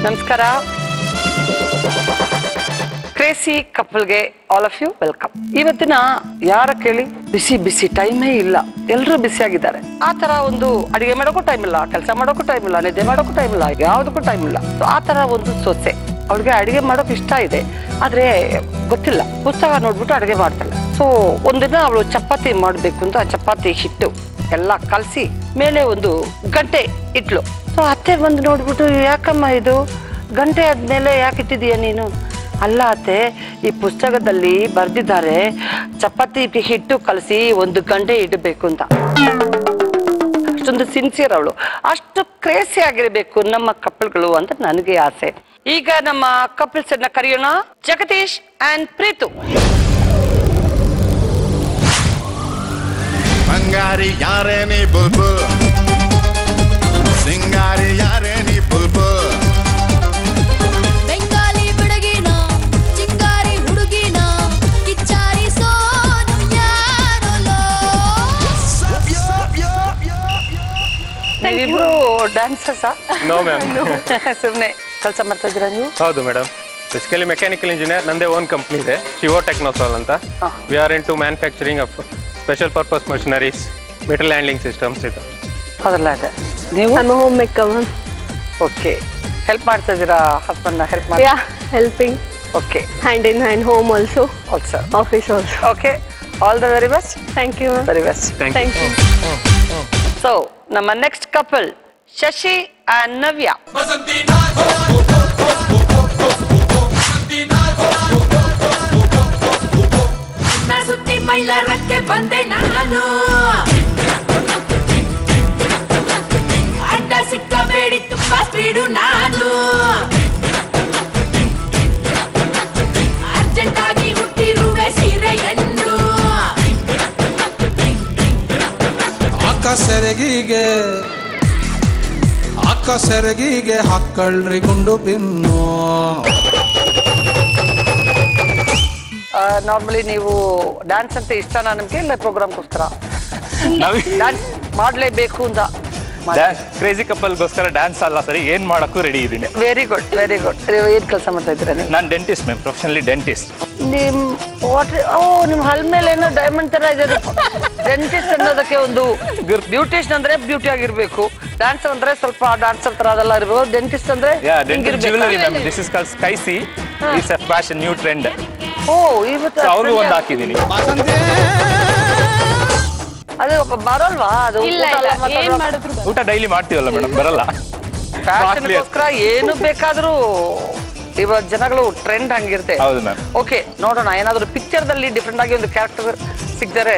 ನಮಸ್ಕಾರ. ಕ್ರೇಸಿ ಕಪಲ್ಗೆ all of you welcome. ಇವತ್ತಿನ ಯಾರ ಕೇಳಿ ಬಿಸಿ ಬಿಸಿ ಟೈಮೇ ಇಲ್ಲ, ಎಲ್ಲರೂ ಬಿಸಿ ಆಗಿದ್ದಾರೆ. ಆ ತರ ಒಂದು ಅಡಿಗೆ ಮಾಡೋಕ್ಕೂ ಟೈಮ್ ಇಲ್ಲ, ಕೆಲಸ ಮಾಡೋಕ್ಕೂ ಟೈಮ್ ಇಲ್ಲ, ನಿದ್ದೆ ಮಾಡೋಕ್ಕೂ ಟೈಮ್ ಇಲ್ಲ, ಯಾವ್ದಕ್ಕೂ ಟೈಮ್ ಇಲ್ಲ. ಆ ತರ ಒಂದು ಸೊಸೆ, ಅವಳಿಗೆ ಅಡಿಗೆ ಮಾಡೋಕೆ ಇಷ್ಟ ಇದೆ, ಆದ್ರೆ ಗೊತ್ತಿಲ್ಲ, ಪುಸ್ತಕ ನೋಡ್ಬಿಟ್ಟು ಅಡಿಗೆ ಮಾಡ್ತಾಳೆ. ಸೊ ಒಂದಿನ ಅವಳು ಚಪಾತಿ ಮಾಡ್ಬೇಕು ಅಂತ ಚಪಾತಿ ಹಿಟ್ಟು ಎಲ್ಲ ಕಲಸಿ ಮೇಲೆ ಒಂದು ಗಂಟೆ ಇಟ್ಲು. ಸೊ ಅತ್ತೆ ಬಂದು ನೋಡ್ಬಿಟ್ಟು, ಯಾಕಮ್ಮ ಇದು ಗಂಟೆ ಆದ್ಮೇಲೆ ಯಾಕೆ ಇಟ್ಟಿದೀಯ ನೀನು? ಅಲ್ಲ ಅತ್ತೆ, ಈ ಪುಸ್ತಕದಲ್ಲಿ ಬರ್ದಿದ್ದಾರೆ ಚಪಾತಿ ಹಿಟ್ಟು ಕಲಸಿ 1 ಗಂಟೆ ಇಡಬೇಕು ಅಂತ. ಅಷ್ಟೊಂದು ಸಿನ್ಸಿಯರ್ ಅವಳು, ಅಷ್ಟು ಕ್ರೇಸಿ ಆಗಿರ್ಬೇಕು ನಮ್ಮ ಕಪಲ್ಗಳು ಅಂತ ನನಗೆ ಆಸೆ. ಈಗ ನಮ್ಮ ಕಪಲ್ಸ್ ಅನ್ನ ಕರೆಯೋಣ. ಜಗದೀಶ್ ಅಂಡ್ ಪ್ರೀತು. ಬಂಗಾರಿ ಯಾರೇ ನೀ ಬುಲ್ಬುಲ್, ಸಿಂಗಾರಿ ಯಾರೇ ನೀ ಬುಲ್ಬುಲ್, ಬೆಂಗಾಲಿ ಹುಡುಗಿನ ಚಿಂಗಾರಿ ಹುಡುಗಿನ ಕಿಚ್ಚಾರಿ ಸೋನು ಯಾರಲೋ. ನೀವಿಬ್ರು ಡ್ಯಾನ್ಸರ್ಸ್? No ma'am. ಸುಮ್ನೆ ಕೆಲಸ ಮಾಡ್ತಾ ಇದ್ದೀರಾ ನೀವು? ಹೌದು ಮೇಡಮ್, ಬೇಸಿಕಲಿ ಮೆಕ್ಯಾನಿಕಲ್ ಇಂಜಿನಿಯರ್. ನಂದೇ ಓನ್ ಕಂಪ್ನಿ ಇದೆ, ಶಿವೋ ಟೆಕ್ನೋಸಾಲ್ ಅಂತ. We are into manufacturing of special purpose machineries, metal handling systems ಇದು. ಅದೆಲ್ಲ ಇದೆ. ನೀವು ಹೋಮ್ ಮೇಕರ್. ಓಕೆ, ಹೆಲ್ಪ್ ಮಾಡ್ತಾ ಇದ್ದೀರಾ ಹಸ್ಬೆಂಡ್ನ? ಹೆಲ್ಪ್ ಮಾಡಿ. Yeah, helping. Okay, hand in hand, home also, also office also. Okay, all the very best. Thank you. Very best. Thank you. So ನಮ್ಮ next couple Shashi and Navya. ಸುತ್ತಿ ಮೈಲಾರಕ್ಕೆ ಬಂದೆ ನಾನು, ಅಡ್ಡ ಸಿಕ್ಕಬೇಡಿ ತುಂಬಾ ಸ್ಪೀಡು ನಾನು, ಅರ್ಜೆಂಟ್ ಆಗಿ ಹುಟ್ಟಿರುವೆ ಸೀರೆಯನ್ನು, ಅಕ್ಕ ಸೆರಗಿಗೆ ಹಾಕಳ್ರಿ ಗುಂಡು ಬಿನ್ನು. ನಾರ್ಮಲಿ ನೀವು ಡ್ಯಾನ್ಸ್ ಅಂತ ಇಷ್ಟನಾ ನಿಮ್ಗೆ, ಇಲ್ಲ ಪ್ರೋಗ್ರಾಮ್ಗೋಸ್ಕರ ಡ್ಯಾನ್ಸ್ ಮಾಡ್ಲೇಬೇಕು ಅಂತ? ಕ್ರೇಜಿ ಕಪಲ್ಗೋಸ್ಕರ ಡ್ಯಾನ್ಸ್ ಅಲ್ಲ ಸರಿ, ಏನ್ ಮಾಡಕ್ಕೂ ರೆಡಿ ಇದ್ದೀನಿ. Very good, very good. ಏನ್ ಕೆಲಸ ಮಾಡ್ತಾ ಇದ್ದೀರಾ ನೀವು? ನಾನು ಡೆಂಟಿಸ್ಟ್ ಮ್ಯಾಮ್, ಪ್ರೊಫೆಷನಲಿ ಡೆಂಟಿಸ್ಟ್. ನಿಮ್ ಹಲ್ ಮೇಲೆ ಏನೋ ಡೈಮಂಡ್ ತರ ಇದೆ. ಡೆಂಟಿಸ್ಟ್ ಅನ್ನೋದಕ್ಕೆ ಒಂದು ಬ್ಯೂಟಿಷಿಯನ್ ಅಂದ್ರೆ ಬ್ಯೂಟಿ ಆಗಿರ್ಬೇಕು, ಡ್ಯಾನ್ಸರ್ ಅಂದ್ರೆ ಸ್ವಲ್ಪ ಡ್ಯಾನ್ಸರ್ ತರ ಅದೆಲ್ಲ ಇರ್ಬೇಕು, ಡೆಂಟಿಸ್ಟ್ ಅಂದ್ರೆ jewellery ma'am, this is called ಸ್ಕೈಸಿ, it's a fashion new trend. ಓ, ಇವತ್ತು ಅವ್ರಿಗೂ ಒಂದು ಹಾಕಿದ್ದೀನಿ. ಅದು ಬರಲ್ವಾ? ಅದು ಊಟ ಡೈಲಿ ಮಾಡ್ತೀವಲ್ಲ ಮೇಡಮ್, ಬರಲ್ಲ. ಫ್ಯಾಷನ್ಗೋಸ್ಕರ ಏನು ಬೇಕಾದ್ರೂ ಇವಾಗ ಜನಗಳು ಟ್ರೆಂಡ್ ಹಂಗಿರುತ್ತೆ. ಹೌದು ಮ್ಯಾಮ್. ಓಕೆ, ನೋಡೋಣ ಏನಾದ್ರು ಪಿಕ್ಚರ್ ದಲ್ಲಿ ಡಿಫ್ರೆಂಟ್ ಆಗಿ ಒಂದು ಕ್ಯಾರೆಕ್ಟರ್ ಸಿಕ್ಕಿದರೆ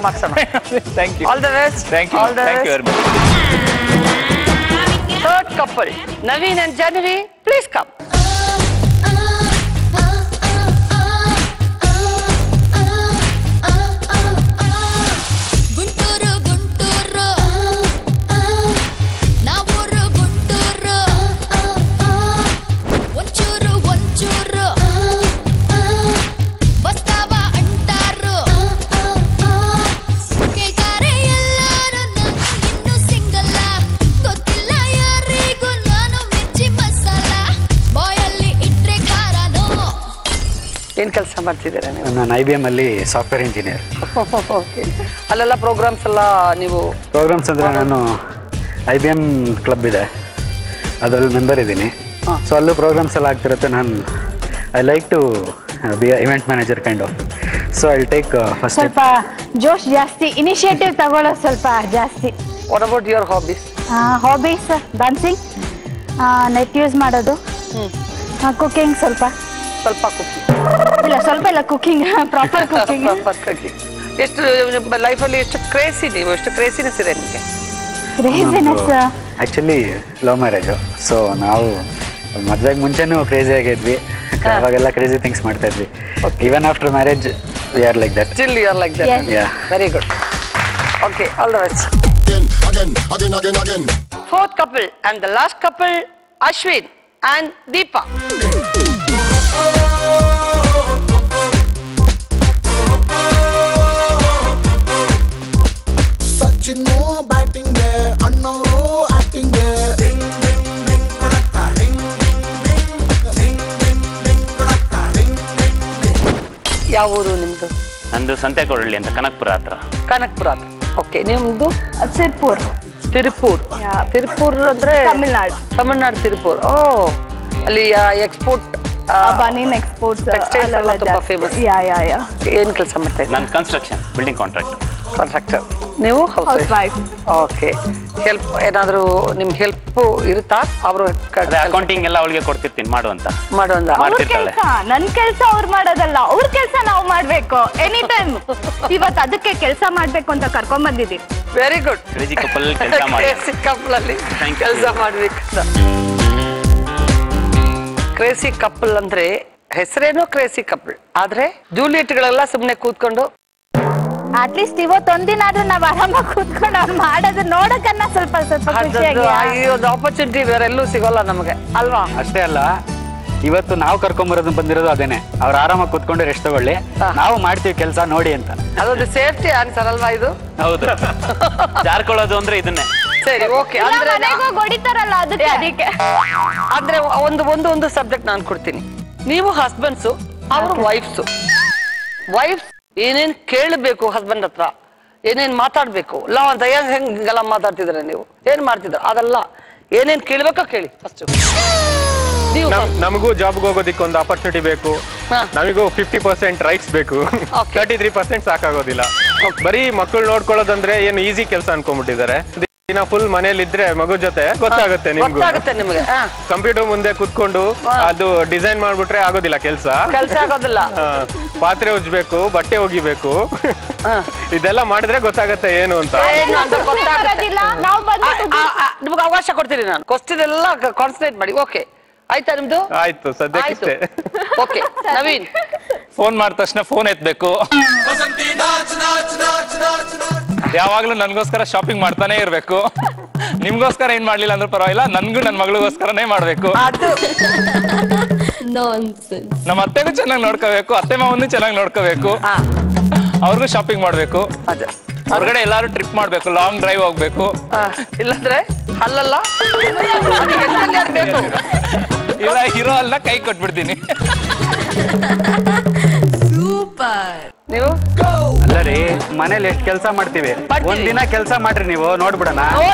ಮಾಡ್ಸೋಣ. Thank you. All the best. Thank you. Thank you very much. Third couple Naveen and Jahnavi, please come. ಏನ್ ಕೆಲಸ ಮಾಡ್ತಿದ್ದೀರಾ ನೀವು? ನಾನು IBM ಅಲ್ಲಿ ಸಾಫ್ಟ್ವೇರ್ ಇಂಜಿನಿಯರ್. ಅಲ್ಲೆಲ್ಲ ಪ್ರೋಗ್ರಾಮ್ಸ್ ಎಲ್ಲ ನೀವು? ಪ್ರೋಗ್ರಾಮ್ಸ್ ಅಂದರೆ ನಾನು IBM ಕ್ಲಬ್ ಇದೆ, ಅದರಲ್ಲಿ ಮೆಂಬರ್ ಇದ್ದೀನಿ. ಸೊ ಅಲ್ಲೂ ಪ್ರೋಗ್ರಾಮ್ಸ್ ಎಲ್ಲ ಆಗ್ತಿರುತ್ತೆ. ನಾನು I like to be event manager kind of. So I take first ಸ್ವಲ್ಪ ಜೋಶ್ ಜಾಸ್ತಿ, ಇನಿಷಿಯೇಟಿವ್ ತಗೊಳ್ಳೋದು ಸ್ವಲ್ಪ ಜಾಸ್ತಿ. What about your hobbies? Hobbies dancing, net use ಮಾಡೋದು, ಕುಕಿಂಗ್, ಸ್ವಲ್ಪ ಇಲ್ಲ, ಸ್ವಲ್ಪ ಇಲ್ಲ, ಕುಕಿಂಗ್, ಪ್ರಾಪರ್ ಕುಕಿಂಗ್. ಎಷ್ಟು ಲೈಫಲ್ಲಿ ಎಷ್ಟು ಕ್ರೇಜಿ, ನೀವು ಎಷ್ಟು ಕ್ರೇಜಿನೆಸ್ ಇದೆ ನಿಮಗೆ? Craziness actually love marriage. So ನಾವು ಮದುವೆಗೆ ಮುಂಚೆನೂ ಕ್ರೇಜಿ ಆಗಿದ್ವಿ, ಅವಾಗೆಲ್ಲ ಕ್ರೇಜಿ ಥಿಂಗ್ಸ್ ಮಾಡ್ತಾ ಇದ್ವಿ. Even after marriage we are like that. Still you are like that. Very good. Okay, all the best. Fourth couple and the last couple, Ashwin and Deepa. Sachino batting there, Annoro acting there. Ding ding ding, ಯಾವ ಊರು ನಿಮ್ದು? ನಂದು ಸಂತೆಕೊಡಳ್ಳಿ ಅಂತ ಕನಕಪುರ ಹತ್ರ. ಕನಕಪುರ ಹತ್ರ. Okay, ನಿಮ್ದು? ಸಿರ್ಪುರ್. ತಿರುಪೂರ್. ತಿರುಪೂರ್ ಅಂದ್ರೆ ತಮಿಳ್ನಾಡು ತಿರುಪೂರ್. ಓ, ಅಲ್ಲಿ ಎಕ್ಸ್ಪೋರ್ಟ್ ಬನೀನ್ ಎಕ್ಸ್ಪೋರ್ಟ್ಸ್ ಟೆಕ್ಸ್ಟೈಲ್ಸ್ ಎಲ್ಲ ತುಂಬಾ ಫೇಮಸ್. ಏನ್ ಕೆಲಸ ಮಾಡ್ತಾ ಇದ್ದೀರಾ? ನಾನು ಕನ್ಸ್ಟ್ರಕ್ಷನ್ ಬಿಲ್ಡಿಂಗ್ ಕಾಂಟ್ರಾಕ್ಟರ್. ನೀವು ಹೌಸ್ ವೈಫ್? ಓಕೆ. ಹೆಲ್ಪ್ ಏನಾದ್ರು ನಿಮ್ಗೆ ಹೆಲ್ಪ್ ಇರುತ್ತಾ? ಅವರು ಅಕೌಂಟಿಂಗ್ ಎಲ್ಲ ಅವಳಿಗೆ ಕೊಡ್ತಿರ್ತೀನಿ ಮಾಡುವಂತ. ನನ್ ಕೆಲ್ಸ ಅವ್ರು ಮಾಡೋದಲ್ಲ, ಅವ್ರ ಕೆಲ್ಸ ನಾವು ಮಾಡ್ಬೇಕು ಎನಿ ಟೈಮ್. ಇವತ್ತು ಅದಕ್ಕೆ ಕೆಲಸ ಮಾಡ್ಬೇಕು ಅಂತ ಕರ್ಕೊಂಡ್ ಬಂದಿದ್ದೀವಿ. Very good. ಕ್ರೇಜಿ ಕಪಲ್ ಕೆಲಸ ಮಾಡಿ. ಕಪಲ್ ಅಲ್ಲಿ ಕೆಲಸ ಮಾಡ್ಬೇಕಂತ. ಕ್ರೇಸಿ ಕಪಲ್ ಅಂದ್ರೆ ಹೆಸರೇನೋ ಕ್ರೇಸಿ ಕಪಲ್, ಆದ್ರೆ ಜೂಲಿಯಟ್ಗಳೆಲ್ಲ ಸುಮ್ನೆ ಕೂತ್ಕೊಂಡು ಅಟ್ಲೀಸ್ಟ್ ಇವತ್ತೊಂದಿನ ಆದ್ರೂ ನಾವ್ ಆರಾಮಾಗಿ ಕೂತ್ಕೊಂಡು ಅವ್ರು ಮಾಡೋದು ನೋಡಕನ್ನ ಸ್ವಲ್ಪ ಈ ಒಂದು ಆಪರ್ಚುನಿಟಿ ಬೇರೆ ಎಲ್ಲೂ ಸಿಗೋಲ್ಲ ನಮಗೆ ಅಲ್ವಾ? ಅಷ್ಟೇ ಅಲ್ಲ, ಇವತ್ತು ನಾವು ಕರ್ಕೊಂಬರೋದು ಬಂದಿರೋದು ಅದೇನೆ. ಅವ್ರು ಆರಾಮಾಗಿ ಕೂತ್ಕೊಂಡು ರೆಸ್ಟ್ ತಗೊಳ್ಳಿ, ನಾವು ಮಾಡ್ತೀವಿ ಕೆಲಸ ನೋಡಿ ಅಂತ. ಅದೊಂದು ಸೇಫ್ಟಿ ಆನ್ಸರ್ ಅಲ್ವಾ ಇದು? ಹೌದು, ಜಾರ್ಕೊಳ್ಳೋದು ಅಂದ್ರೆ ಇದನ್ನೇ. ಸರಿ, ಓಕೆ. ಅಂದ್ರೆ ಹೊಡಿತಾರಲ್ಲ ಅದಕ್ಕೆ ಅಂದ್ರೆ ಒಂದು ಸಬ್ಜೆಕ್ಟ್ ನಾನು ಕೊಡ್ತೀನಿ. ನೀವು ಹಸ್ಬೆಂಡ್ಸು, ಅವರು ವೈಫ್ಸು. ವೈಫ್ಸ್ ಏನೇನ್ ಕೇಳಬೇಕು ಹಸ್ಬೆಂಡ್ ಹತ್ರ, ಏನೇನ್ ಮಾತಾಡ್ಬೇಕು, ಲವ್ ಅಂತ ಹೆಂಗೆಲ್ಲ ಮಾತಾಡ್ತಿದ್ರೆ ನೀವು ಏನ್ ಮಾಡ್ತಿದ್ರ ಅದೆಲ್ಲ ಏನೇನ್ ಕೇಳ್ಬೇಕೋ ಕೇಳಿ ಫಸ್ಟ್. ನಮಗೂ ಜಾಬ್ಗೆ ಹೋಗೋದಿಕ್ಕೆ ಒಂದು ಆಪರ್ಚುನಿಟಿ ಬೇಕು. ನಮಗೂ 50% ರೈಟ್ಸ್ ಬೇಕು. 33% ಸಾಕಾಗೋದಿಲ್ಲ. ಬರೀ ಮಕ್ಕಳು ನೋಡ್ಕೊಳ್ಳೋದಂದ್ರೆ ಏನು ಈಸಿ ಕೆಲಸ ಅನ್ಕೊಂಡ್ಬಿಟ್ಟಿದ್ದಾರೆ. ದಿನ ಫುಲ್ ಮನೇಲಿ ಇದ್ರೆ ಮಗು ಜೊತೆ ಗೊತ್ತಾಗುತ್ತೆ ನಿಮ್ಗೆ. ಕಂಪ್ಯೂಟರ್ ಮುಂದೆ ಕುತ್ಕೊಂಡು ಅದು ಡಿಸೈನ್ ಮಾಡ್ಬಿಟ್ರೆ ಆಗೋದಿಲ್ಲ ಕೆಲಸ ಆಗೋದಿಲ್ಲ. ಪಾತ್ರೆ ಉಜ್ಬೇಕು, ಬಟ್ಟೆ ಒಗಿಬೇಕು, ಇದೆಲ್ಲ ಮಾಡಿದ್ರೆ ಗೊತ್ತಾಗತ್ತೆ ಏನು ಅಂತ. ನಿಮ್ಗೆ ಅವಕಾಶ ಕೊಡ್ತೀನಿ ನಾನು. ಕ್ವಶ್ಚನ್ ಎಲ್ಲ ಕಾನ್ಸಂಟ್ರೇಟ್ ಮಾಡಿ. ಓಕೆ ಆಯ್ತಾ ನಿಮ್ದು? ಆಯ್ತು, ಸದ್ಯಕ್ಕೆ. ಓಕೆ ನವೀನ್, ಫೋನ್ ಮಾಡಿದ ತಕ್ಷಣ ಫೋನ್ ಎತ್ಬೇಕು. ಯಾವಾಗ್ಲೂ ನನ್ಗೋಸ್ಕರ ಶಾಪಿಂಗ್ ಮಾಡ್ತಾನೆ ಇರ್ಬೇಕು. ನಿಮ್ಗೋಸ್ಕರ ಏನ್ ಮಾಡ್ಲಿಲ್ಲ ಅಂದ್ರೆ ಪರವಾಗಿಲ್ಲ, ನನ್ಗೂ ನನ್ ಮಗಳಿಗೋಸ್ಕರನೇ ಮಾಡ್ಬೇಕು. ನಮ್ಮ ಅತ್ತೆಗೂ ಚೆನ್ನಾಗಿ ನೋಡ್ಕೋಬೇಕು, ಅತ್ತೆ ಮಾವನ್ನೂ ಚೆನ್ನಾಗಿ ನೋಡ್ಕೋಬೇಕು, ಅವ್ರಿಗೂ ಶಾಪಿಂಗ್ ಮಾಡ್ಬೇಕು, ಹೊರಗಡೆ ಎಲ್ಲಾರು ಟ್ರಿಪ್ ಮಾಡ್ಬೇಕು, ಲಾಂಗ್ ಡ್ರೈವ್ ಹೋಗ್ಬೇಕು. ಇಲ್ಲಾಂದ್ರೆ ಅಲ್ಲಲ್ಲ ಇಲ್ಲ ಹೀರೋ ಅಲ್ಲ ಕೈ ಕೊಟ್ಬಿಡ್ತೀನಿ. ನೀವು ಅಲ್ಲ ರೀ, ಮನೇಲಿ ಎಷ್ಟು ಕೆಲಸ ಮಾಡ್ತೀವಿ, ಒಂದಿನ ಕೆಲಸ ಮಾಡ್ರಿ ನೀವು, ನೋಡ್ಬಿಡೋಣ.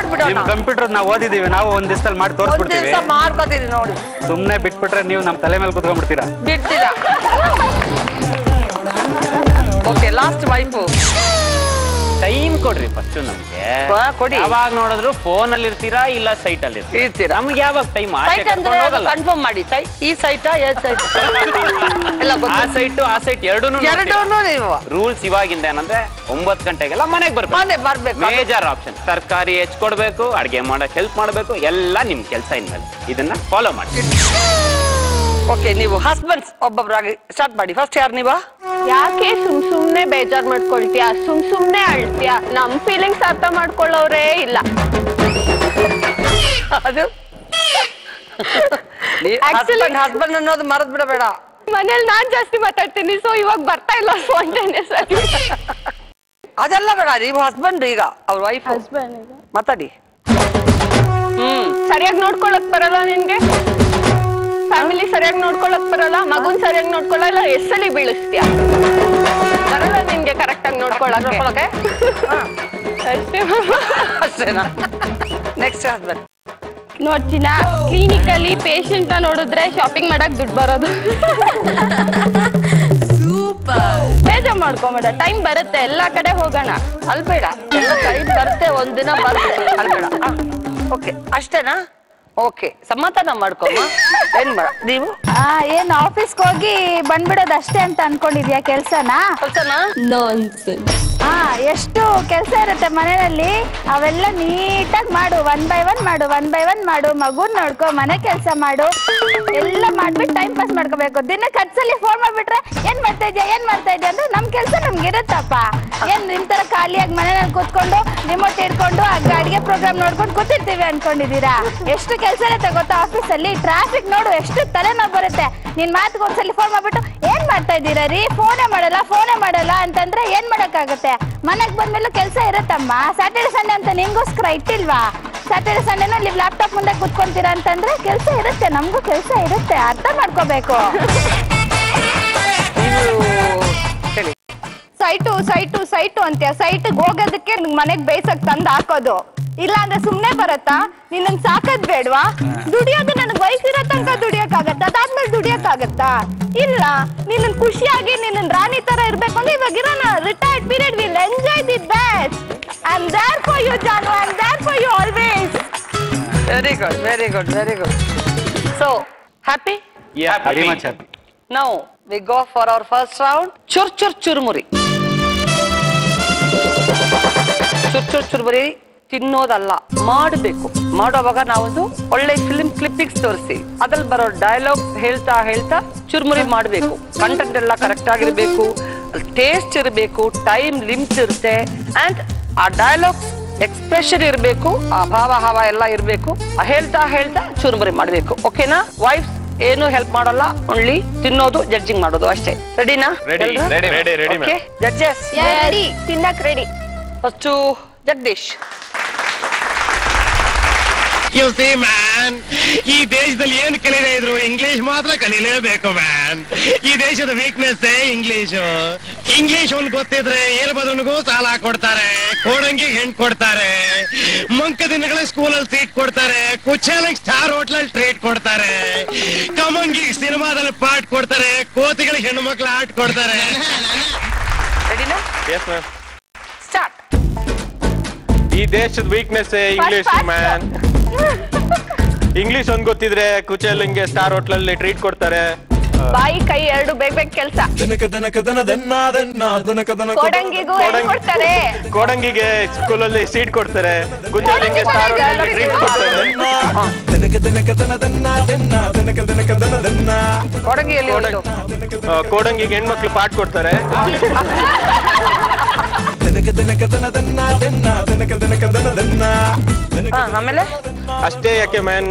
ನಿಮ್ ಕಂಪ್ಯೂಟರ್ ನಾವು ಓದಿದೀವಿ, ನಾವು ಒಂದ್ ದಿವಸದಲ್ಲಿ ಮಾಡಿ ತೋರಿಸ್ಬಿಡ್ತೀವಿ. ಮಾಡ್ಕೋತೀವಿ ನೋಡಿ. ಸುಮ್ನೆ ಬಿಟ್ಬಿಟ್ರೆ ನೀವು ನಮ್ ತಲೆ ಮೇಲೆ ಕುತ್ಕೊಂಡ್ಬಿಡ್ತೀರಾ. Okay, last wife. ಟೈಮ್ ಕೊಡ್ರಿ ಫಸ್ಟ್ ನಮ್ಗೆ. ಕೊಡಿ. ಯಾವಾಗ ನೋಡಿದ್ರು ಫೋನ್ ಅಲ್ಲಿ ಇರ್ತೀರಾ ಇಲ್ಲ ಸೈಟ್ ಅಲ್ಲಿ ಇರ್ತೀರಾ? ನಮ್ಗೆ ಯಾವಾಗ ಟೈಮ್ ಕನ್ಫರ್ಮ್ ಮಾಡಿ. ಈ ಸೈಟ್ ಆ ಸೈಟ್ ಎರಡೂ ನೀವು ರೂಲ್ಸ್ ಇವಾಗಿಂದ ಏನಂದ್ರೆ 9 ಗಂಟೆಗೆಲ್ಲ ಮನೆಗೆ ಬರ್ಬೇಕು. ಮೇಜರ್ ಆಪ್ಷನ್ ತರಕಾರಿ ಹೆಚ್ಚಿಕೊಡ್ಬೇಕು, ಅಡ್ಗೆ ಮಾಡಕ್ ಹೆಲ್ಪ್ ಮಾಡ್ಬೇಕು, ಎಲ್ಲ ನಿಮ್ ಕೆಲಸ ಇನ್ಮೇಲೆ ಇದನ್ನ ಫಾಲೋ ಮಾಡಿ. ಓಕೆ, ನೀವು ಹಸ್ಬೆಂಡ್ಸ್ ಒಬ್ಬೊಬ್ಬರಾಗಿ ಸ್ಟಾರ್ಟ್ ಮಾಡಿ. ಫಸ್ಟ್ ಯಾರು ನೀವಾ? ಯಾಕೆ ಸುಮ್ನೆ ಬೇಜಾರ್ ಮಾಡ್ಕೊಳ್ತೀಯ, ಸುಮ್ನೆ ಅಳ್ತೀಯ? ನಮ್ ಫೀಲಿಂಗ್ಸ್ ಅರ್ಥ ಮಾಡ್ಕೊಳ್ಳೋರೇ ಇಲ್ಲ. ಅದು ಹಸ್ಬೆಂಡ್ ಅನ್ನೋದು ಮರದ್ ಬಿಡಬೇಡ. ಮನೇಲಿ ನಾನ್ ಜಾಸ್ತಿ ಮಾತಾಡ್ತೀನಿ, ಸೊ ಇವಾಗ ಬರ್ತಾ ಇಲ್ಲ ಸ್ಪಾಂಟೇನಿಯಸ್ ಆಗಿ. ಅದೆಲ್ಲ ಬೇಡ, ನೀವು ಹಸ್ಬೆಂಡ್ ಈಗ ಅವ್ರ ವೈಫ್ ಮಾತಾಡಿ. ಸರಿಯಾಗಿ ನೋಡ್ಕೊಳಕ್ ಬರಲ್ಲ ನಿನ್ಗೆ, ಫ್ಯಾಮಿಲಿ ಸರಿಯಾಗಿ ನೋಡ್ಕೊಳಕ್ ಬರಲ್ಲ, ಮಗುನ್ ಸರಿಯಾಗಿ ನೋಡ್ಕೊಳ್ಳಲ್ಲ, ಎಷ್ಟಲ್ಲಿ ಬೀಳಿಸ್ತೀಯ? ಬರಲ್ಲ ನಿನ್ಗೆ ಕರೆಕ್ಟ್ ಆಗಿ ನೋಡ್ಕೊಳಕ್ಕೆ. ಅಷ್ಟೇನಾ? ನೆಕ್ಸ್ಟ್ ಹಸ್ಬೆಂಡ್ ನೋಡ್ತೀನ, ಕ್ಲಿನಿಕಲ್ಲಿ ಪೇಷಂಟ್ ನೋಡಿದ್ರೆ ಶಾಪಿಂಗ್ ಮಾಡಕ್ ದುಡ್ಡು ಬರೋದು. ಬೇಜಾರ್ ಮಾಡ್ಕೊಂಬೇಡ, ಟೈಮ್ ಬರುತ್ತೆ, ಎಲ್ಲಾ ಕಡೆ ಹೋಗೋಣ. ಅಲ್ಬೇಡ, ಎಲ್ಲ ಟೈಮ್ ಬರುತ್ತೆ, ಒಂದಿನ ಬರುತ್ತೆ, ಅಲ್ಬೇಡ. ಓಕೆ ಅಷ್ಟೇನಾ? ಓಕೆ, ಸಮಾಧಾನ ಮಾಡ್ಕೊಮ್ಮ. ಏನ್ ಮಾಡ ನೀವು? ಏನ್ ಆಫೀಸ್ಗೆ ಹೋಗಿ ಬಂದ್ಬಿಡೋದು ಅಷ್ಟೇ ಅಂತ ಅನ್ಕೊಂಡಿದ್ಯಾ ಕೆಲ್ಸನಾ? ಎಷ್ಟು ಕೆಲ್ಸ ಇರುತ್ತೆ ಮನೆಯಲ್ಲಿ, ಅವೆಲ್ಲ ನೀಟಾಗಿ ಮಾಡು. 1 by 1 ಮಾಡು, 1 by 1 ಮಾಡು. ಮಗುನ್ ನೋಡ್ಕೊ, ಮನೆ ಕೆಲ್ಸ ಮಾಡು, ಎಲ್ಲ ಮಾಡ್ಬಿಟ್ಟು ಟೈಮ್ ಪಾಸ್ ಮಾಡ್ಕೋಬೇಕು. ದಿನಕ್ಕೆ 10 ಸಲ ಫೋನ್ ಮಾಡ್ಬಿಟ್ರೆ ಏನ್ ಮಾಡ್ತಾ ಇದ್ಯಾ ಅಂದ್ರೆ ನಮ್ ಕೆಲ್ಸ ನಮ್ಗೆ ಇರುತ್ತಪ್ಪ. ಏನ್ ನಿಮ್ ತರ ಖಾಲಿಯಾಗಿ ಮನೆಯಲ್ಲಿ ಕೂತ್ಕೊಂಡು ರಿಮೋಟ್ ಇಟ್ಕೊಂಡು ಅಡಿಗೆ ಪ್ರೋಗ್ರಾಮ್ ನೋಡ್ಕೊಂಡು ಕೂತಿರ್ತೀವಿ ಅನ್ಕೊಂಡಿದೀರಾ? ಎಷ್ಟು ಕೆಲಸ ಇರುತ್ತೆ ಗೊತ್ತಾ ಆಫೀಸಲ್ಲಿ. ಟ್ರಾಫಿಕ್ ನೋಡು, ಎಷ್ಟು ತಲೆನೋವು ಬರುತ್ತೆ. ನಿನ್ ಮಾತಿಗೆ ಒಂದ್ಸಲಿ ಫೋನ್ ಮಾಡ್ಬಿಟ್ಟು ಏನ್ ಮಾಡ್ತಾ ಇದ್ದೀರಾ ರೀ, ಫೋನೇ ಮಾಡಲ್ಲ ಅಂತಂದ್ರೆ ಏನ್ ಮಾಡಕ್ಕಾಗತ್ತೆ? ಮನೆಗ್ ಬಂದ್ಮೇಲೆ ಕೆಲಸ ಇರುತ್ತಮ್ಮ. ಸ್ಯಾಟರ್ಡೆ ಸಂಡೇ ಅಂತ ನಿಮ್ಗೋಸ್ಕರ ಇಟ್ಟಿಲ್ವಾ? ಸ್ಯಾಟರ್ಡೆ ಸಂಡೇನ ನೀವು ಲ್ಯಾಪ್ಟಾಪ್ ಮುಂದೆ ಕೂತ್ಕೊಂತೀರಾ ಅಂತಂದ್ರೆ ಕೆಲಸ ಇರುತ್ತೆ, ನಮಗೂ ಕೆಲಸ ಇರುತ್ತೆ, ಅರ್ಥ ಮಾಡ್ಕೋಬೇಕು. ಸೈಟು ಅಂತೀಯ. ಸೈಟ್ಗೆ ಹೋಗೋದಕ್ಕೆ ಮನೆಗ್ ಬೇಯ್ಸಕ್ ತಂದ್ ಹಾಕೋದು, ಇಲ್ಲ ಅಂದ್ರೆ ಸುಮ್ನೆ ಬರತ್ತಾ? ನಿನ್ನನ್ ಸಾಕದ್ ಬೇಡ್ವಾ? ದುಡಿಯೋದು ನನಗ್ ವಯಸ್ಸಿರೋ ತನಕ ದುಡಿಯಕ್ಕಾಗತ್ತ, ಅದಾದ್ಮೇಲೆ ದುಡಿಯಕ್ಕಾಗತ್ತಾ? ಇಲ್ಲ, ನಿನ್ನನ್ ಖುಷಿಯಾಗಿ ನಿನ್ನನ್ ರಾಣಿ ತರ ಇರ್ಬೇಕು ಅಂದ್ರೆ ಇವಾಗ ಇರೋಣ. Retired period will enjoy the best. I am there for you ಜಾನು, I am there for you always. Very good, very good, very good. So, happy? Yeah, Very much happy. Now, we go for our first round. ಚುರ್ಮುರಿ. ಚುರ್ಮುರಿ ತಿನ್ನೋದಲ್ಲ, ಮಾಡಬೇಕು. ಮಾಡೋವಾಗ ನಾವೊಂದು ಒಳ್ಳೆ film clippings ತೋರಿಸಿ ಅದ್ರಲ್ಲಿ ಬರೋ dialogue ಹೇಳ್ತಾ ಚುರ್ಮುರಿ ಮಾಡಬೇಕು. ಕಂಟೆಂಟ್ ಎಲ್ಲ ಕರೆಕ್ಟ್ ಆಗಿರ್ಬೇಕು, ಟೇಸ್ಟ್ ಇರಬೇಕು, ಟೈಮ್ ಲಿಮಿಟ್ ಇರುತ್ತೆ, ಅಂಡ್ ಆ ಡೈಲಾಗ್ ಎಕ್ಸ್ಪ್ರೆಷನ್ ಇರಬೇಕು, ಆ ಭಾವ ಎಲ್ಲ ಇರಬೇಕು. ಹೇಳ್ತಾ ಚುರುಮುರಿ ಮಾಡಬೇಕು. ಓಕೆನಾ? ವೈಫ್ಸ್ ಏನು ಹೆಲ್ಪ್ ಮಾಡಲ್ಲ, ಓನ್ಲಿ ತಿನ್ನೋದು, ಜಡ್ಜಿಂಗ್ ಮಾಡೋದು ಅಷ್ಟೇ. ರೆಡಿನಾ? ರೆಡಿ. ಜಡ್ಜಸ್ ರೆಡಿ, ತಿನ್ನಕ್ ready. First Jagadish. You see, man, ಈ ದೇಶದಲ್ಲಿ ಏನು ಕಲಿಯದೇ ಇದ್ರು ಇಂಗ್ಲಿಷ್ ಮಾತ್ರ ಕಲೀಲೇಬೇಕು ಮ್ಯಾನ್. ಈ ದೇಶದ ವೀಕ್ನೆಸ್ ಇಂಗ್ಲಿಷ್ ಒಂದು ಗೊತ್ತಿದ್ರೆ ಏರ್ ಬದನಿಗೂ ಸಾಲ ಕೊಡ್ತಾರೆ, ಕೋಡಂಗಿ ಹೆಣ್ ಕೊಡ್ತಾರೆ, ಮಂಕ ದಿನಗಳ ಸ್ಕೂಲಲ್ಲಿ ಸೀಟ್ ಕೊಡ್ತಾರೆ, ಕುಚಾಲಂಗ್ ಸ್ಟಾರ್ ಹೋಟ್ಲಲ್ಲಿ ಟ್ರೀಟ್ ಕೊಡ್ತಾರೆ, ಕಮಂಗಿ ಸಿನಿಮಾದಲ್ಲಿ ಪಾಠ ಕೊಡ್ತಾರೆ, ಕೋತಿಗಳಿಗೆ ಹೆಣ್ಣು ಮಕ್ಳು ಆಟ ಕೊಡ್ತಾರೆ. ರೆಡಿನಾ? Yes, ma'am. ಸ್ಟಾರ್ಟ್. ಈ ದೇಶದ ವೀಕ್ನೆಸ್ ಇಂಗ್ಲಿಷ್ ಮ್ಯಾನ್. ಇಂಗ್ಲಿಷ್ ಒಂದ್ ಗೊತ್ತಿದ್ರೆ ಕುಚೇಲಿಂಗ್ಗೆ ಸ್ಟಾರ್ ಹೋಟ್ಲಲ್ಲಿ ಟ್ರೀಟ್ ಕೊಡ್ತಾರೆ. ಬಾಯಿ ಕೈ ಎರಡು ಬೇಗ ಕೆಲ್ಸ. ಕೋಡಂಗಿಗೆ ಸ್ಕೂಲಲ್ಲಿ ಸೀಟ್ ಕೊಡ್ತಾರೆ, ಕುಚೇಲಿಂಗ್ಗೆ ಸ್ಟಾರ್ ಹೋಟ್ಲಲ್ಲಿ ಟ್ರೀಟ್ ಕೊಡ್ತಾರೆ. ಕೋಡಂಗಿಗೆ ಹೆಣ್ಮಕ್ಳು ಪಾಠ ಕೊಡ್ತಾರೆ. ಆಮೇಲೆ ಅಷ್ಟೇ ಯಾಕೆ ಮ್ಯಾನ್,